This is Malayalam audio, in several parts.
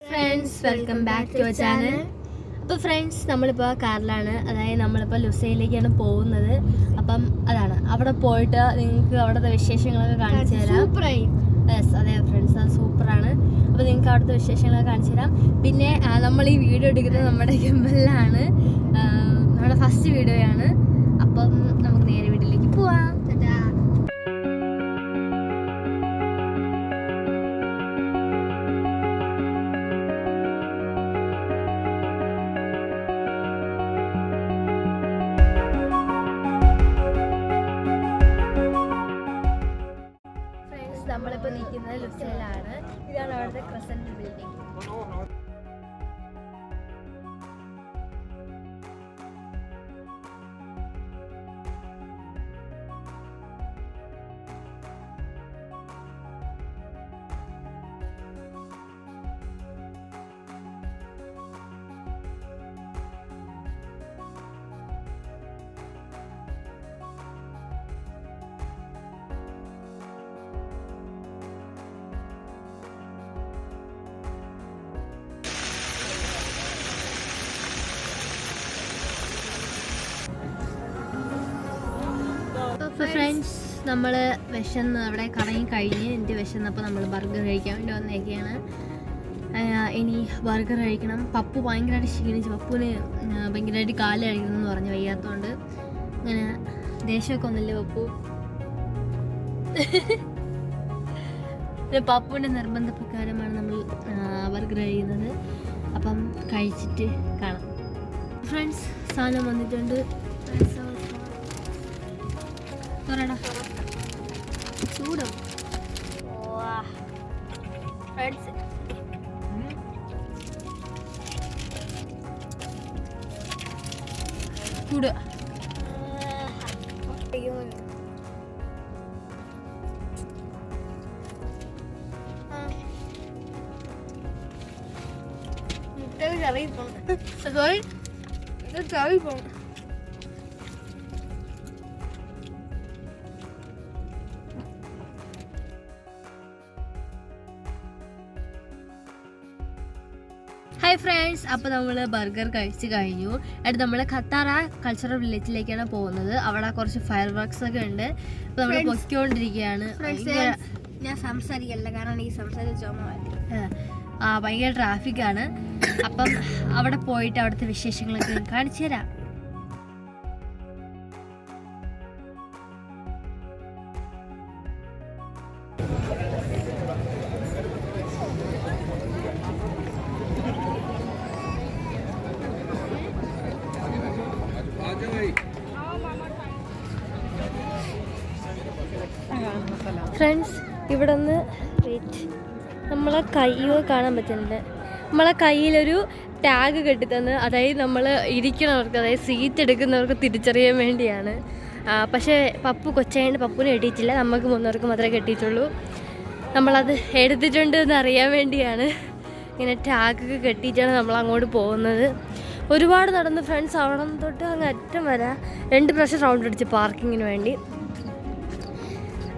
Friends welcome back to channel. അപ്പോൾ ഫ്രണ്ട്സ് നമ്മളിപ്പോൾ കാറിലാണ്, അതായത് നമ്മളിപ്പോൾ ലുസൈലിലേക്കാണ് പോകുന്നത്. അപ്പം അതാണ് അവിടെ പോയിട്ട് നിങ്ങൾക്ക് അവിടുത്തെ വിശേഷങ്ങളൊക്കെ കാണിച്ചു തരാം. യെസ്, അതെ ഫ്രണ്ട്സ്, അത് സൂപ്പറാണ്. അപ്പോൾ നിങ്ങൾക്ക് അവിടുത്തെ വിശേഷങ്ങളൊക്കെ കാണിച്ചു തരാം. പിന്നെ നമ്മൾ ഈ വീഡിയോ എടുക്കുന്നത് നമ്മുടെ ഗിംബലിലാണ്, നമ്മുടെ ഫസ്റ്റ് വീഡിയോയാണ്. അപ്പം നമുക്ക് നേരെ വീട്ടിലേക്ക് പോവാം. നമ്മളിപ്പോൾ നിൽക്കുന്നത് ലുസൈലാണ്. ഇതാണ് അവിടുത്തെ ക്രസന്റ് ബിൽഡിംഗ്. അപ്പോൾ ഫ്രണ്ട്സ്, നമ്മൾ വിശന്ന് അവിടെ കറങ്ങി കഴിഞ്ഞ് എനിക്ക് വിശന്നപ്പോൾ നമ്മൾ ബർഗർ കഴിക്കാൻ വേണ്ടി വന്നേക്കാണ്. ഇനി ബർഗർ കഴിക്കണം. പപ്പു ഭയങ്കരമായിട്ട് ക്ഷീണിച്ചു. പപ്പുവിന് ഭയങ്കരമായിട്ട് കാല് കഴിക്കണം എന്ന് പറഞ്ഞു, വയ്യാത്തതുകൊണ്ട്. അങ്ങനെ ദേഷ്യമൊക്കെ ഒന്നുമില്ലേ പപ്പു? പപ്പുവിൻ്റെ നിർബന്ധപ്രകാരമാണ് നമ്മൾ ബർഗർ കഴിക്കുന്നത്. അപ്പം കഴിച്ചിട്ട് കാണാം. ഫ്രണ്ട്സ്, സാധനം വന്നിട്ടുണ്ട്. ചൂടും ഫ്രണ്ട്സ്, ചൂട്. ഹായ് ഫ്രണ്ട്സ്, അപ്പോൾ നമ്മൾ ബർഗർ കഴിച്ച് കഴിഞ്ഞു. അടുത്ത് നമ്മൾ ഖത്താറ കൾച്ചറൽ വില്ലേജിലേക്കാണ് പോകുന്നത്. അവിടെ കുറച്ച് ഫയർ വർക്ക്സ് ഒക്കെ ഉണ്ട്. അപ്പോൾ നമ്മൾ പൊയ്ക്കൊണ്ടിരിക്കുകയാണ്. ഞാൻ സംസാരിക്കല്ല, കാരണം എനിക്ക് സംസാരിച്ച ഭയങ്കര ട്രാഫിക്കാണ്. അപ്പം അവിടെ പോയിട്ട് അവിടുത്തെ വിശേഷങ്ങളൊക്കെ കാണിച്ചു തരാം. ഫ്രണ്ട്സ്, ഇവിടെ നിന്ന് നമ്മളെ കയ്യോ കാണാൻ പറ്റുന്നുണ്ട്. നമ്മളെ കയ്യിലൊരു ടാഗ് കെട്ടിത്തന്ന്, അതായത് നമ്മൾ ഇരിക്കണവർക്ക്, അതായത് സീറ്റ് എടുക്കുന്നവർക്ക് തിരിച്ചറിയാൻ വേണ്ടിയാണ്. പക്ഷേ പപ്പു കൊച്ചായതുകൊണ്ട് പപ്പുവിനെ കെട്ടിയിട്ടില്ല, നമുക്ക് മൂന്നവർക്ക് മാത്രമേ കെട്ടിയിട്ടുള്ളൂ. നമ്മളത് എടുത്തിട്ടുണ്ട് എന്ന് അറിയാൻ വേണ്ടിയാണ് ഇങ്ങനെ ടാഗ് കെട്ടിയിട്ടാണ് നമ്മൾ അങ്ങോട്ട് പോകുന്നത്. ഒരുപാട് നടന്ന് ഫ്രണ്ട്സ്, അവിടെ തൊട്ട് അങ്ങ് അറ്റം വരെ 2 പ്രാവശ്യം റൗണ്ട് അടിച്ച് പാർക്കിങ്ങിന് വേണ്ടി.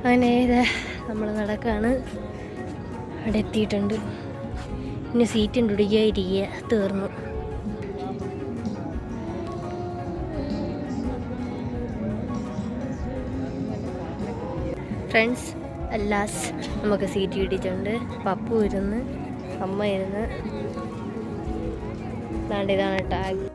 അങ്ങനെ നമ്മൾ നടക്കാണ്. അവിടെ എത്തിയിട്ടുണ്ട്. ഇനി സീറ്റ് ഇരിക്കുക, തീർന്നു. ഫ്രണ്ട്സ്, അല്ലാസ് നമുക്ക് സീറ്റ് കിട്ടിയിട്ടുണ്ട്. പപ്പു ഇരുന്ന്, അമ്മ ഇരുന്ന്. ഇതാണ് ടാഗ്.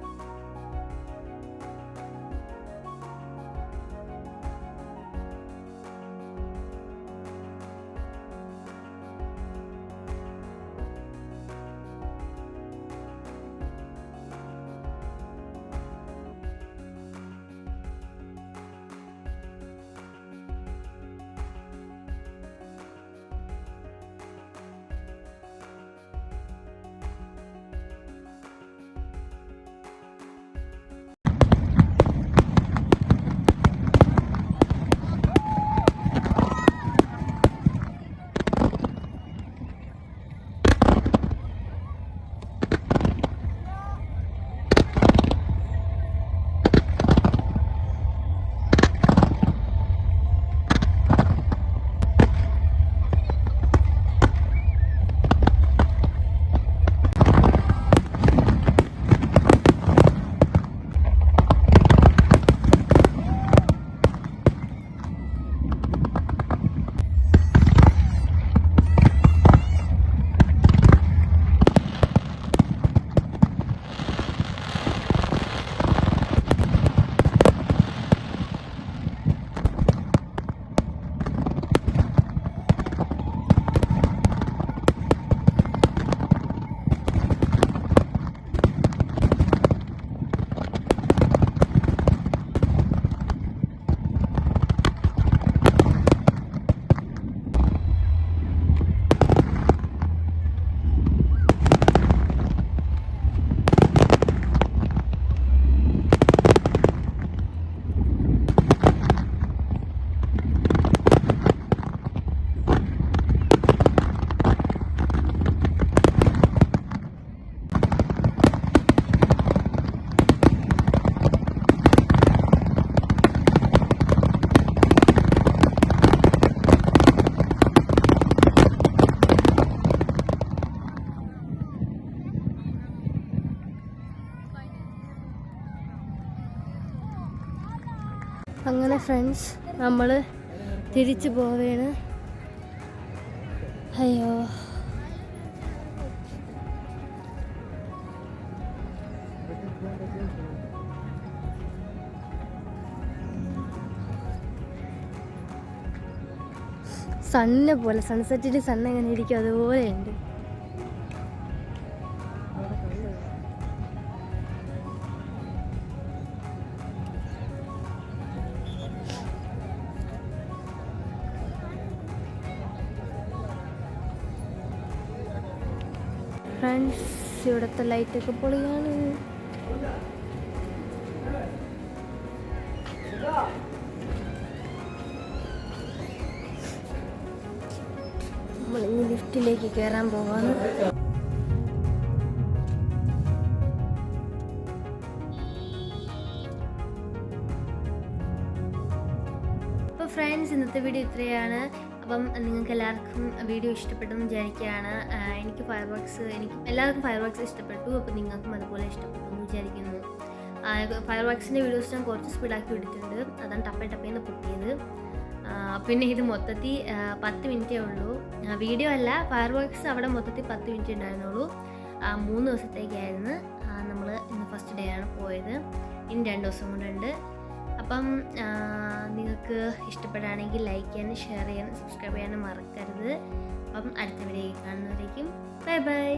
അങ്ങനെ ഫ്രണ്ട്സ് നമ്മൾ തിരിച്ചു പോവുകയാണ്. അയ്യോ സണ്ണിനെ പോലെ സൺസെറ്റിൽ സണ്ണ് എങ്ങനെ ഇരിക്കും അതുപോലെയുണ്ട്. ഫ്രണ്ട്സ് ഇവിടുത്തെ ലൈറ്റൊക്കെ പൊളിയാണ്. നമ്മളിനി ലിഫ്റ്റിലേക്ക് കയറാൻ പോവാണ്. അപ്പോൾ ഫ്രണ്ട്സ് ഇന്നത്തെ വീഡിയോ ഇത്രയാണ്. അപ്പം നിങ്ങൾക്ക് എല്ലാവർക്കും വീഡിയോ ഇഷ്ടപ്പെട്ടെന്ന് വിചാരിക്കുകയാണ്. എനിക്ക് എല്ലാവർക്കും ഫയർ വർക്ക്സ് ഇഷ്ടപ്പെട്ടു. അപ്പോൾ നിങ്ങൾക്കും അതുപോലെ ഇഷ്ടപ്പെട്ടു എന്ന് വിചാരിക്കുന്നു. ഫയർ വർക്ക്സിൻ്റെ വീഡിയോസ് ഞാൻ കുറച്ച് സ്പീഡാക്കി വിട്ടിട്ടുണ്ട്. അതാണ് ടപ്പേന്ന് പൊട്ടിയത്. പിന്നെ ഇത് മൊത്തത്തിൽ 10 മിനിറ്റേ ഉള്ളൂ. വീഡിയോ അല്ല, ഫയർ വർക്ക്സ് അവിടെ മൊത്തത്തിൽ 10 മിനിറ്റ് ഉണ്ടായിരുന്നുള്ളൂ. 3 ദിവസത്തേക്കായിരുന്നു. നമ്മൾ ഇന്ന് ഫസ്റ്റ് ഡേ ആണ് പോയത്. ഇനി 2 ദിവസം കൊണ്ടുണ്ട്. അപ്പം നിങ്ങൾക്ക് ഇഷ്ടപ്പെടുകയാണെങ്കിൽ ലൈക്ക് ചെയ്യാനും ഷെയർ ചെയ്യാനും സബ്സ്ക്രൈബ് ചെയ്യാനും മറക്കരുത്. അപ്പം അടുത്ത വീഡിയോ കാണുന്നവരേക്കും ബൈ ബൈ.